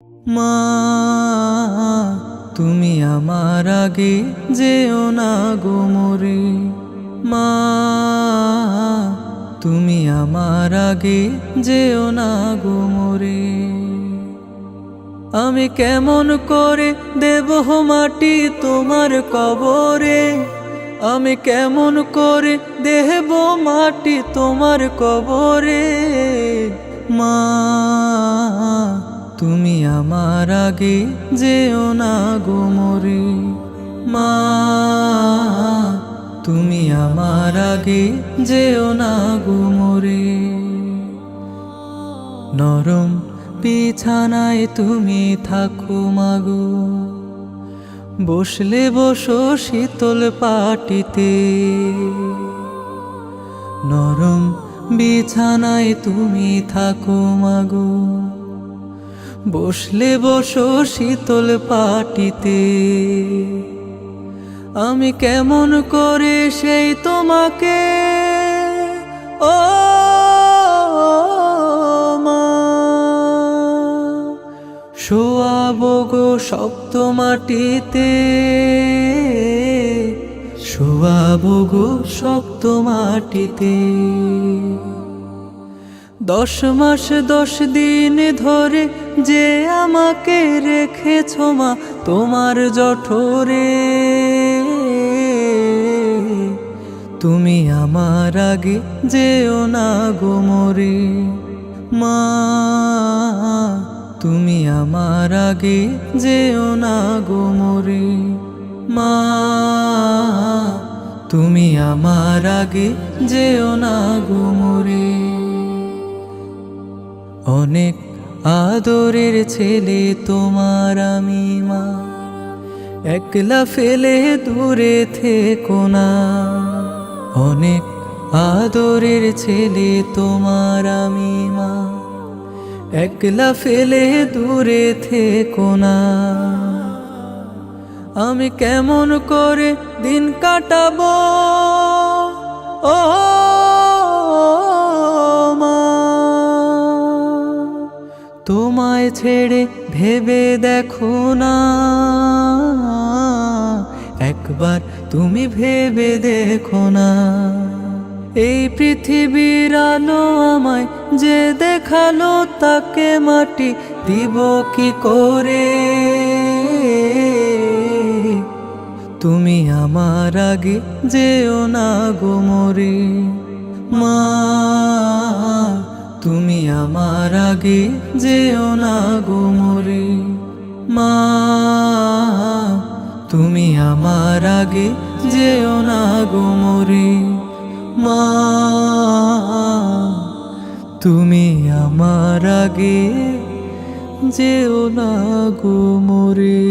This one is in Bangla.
মা তুমি আমার আগে যেও না গো মোরে, মা তুমি আমার আগে যেও না গো মোরে। আমি কেমন করে দেব মাটি তোমার কবরে, আমি কেমন করে দেব মাটি তোমার কবরে। মা তুমি আমার আগে যেও না গো মোরে, মা তুমি আমার আগে যেও না গো মোরে। নরম বিছানায় তুমি থাকো মাগো, বসলে বসো শীতল পাটিতে। নরম বিছানায় তুমি থাকো মাগো, বসলে বসো শীতল পাটিতে। আমি কেমন করে সেই তোমাকে ও মা শোয়াবো গো শক্ত মাটিতে, শোয়াবো গো শক্ত মাটিতে। 10 মাস 10 দিন ধরে যে আমাকে রেখেছ মা তোমার জঠরে, তুমি আমার আগে যেও না গো মোরে, মা তুমি আমার আগে যেও না গো মোরে। মা তুমি আমার আগে যেও না গো মোরে। অনেক আদরের ছেলে তোমার আমি মা, একলা ফেলে দূরে থেকো না। অনেক আদরের ছেলে তোমার আমি মা, একলা ফেলে দূরে থেকো না। আমি কেমন করে দিন কাটাবো ও মা, তোমায় ছেড়ে ভেবে দেখো না, একবার তুমি ভেবে দেখো না। এই পৃথিবীর আলো আমায় যে দেখালো, তাকে মাটি দিব কি করে। তুমি আমার আগে যেও না গো মোরে, মা তুমি আমার আগে যেও না গো মোরে। মা তুমি আমার আগে যেও না গো মোরে, মা তুমি আমার আগে যেও না গো মোরে।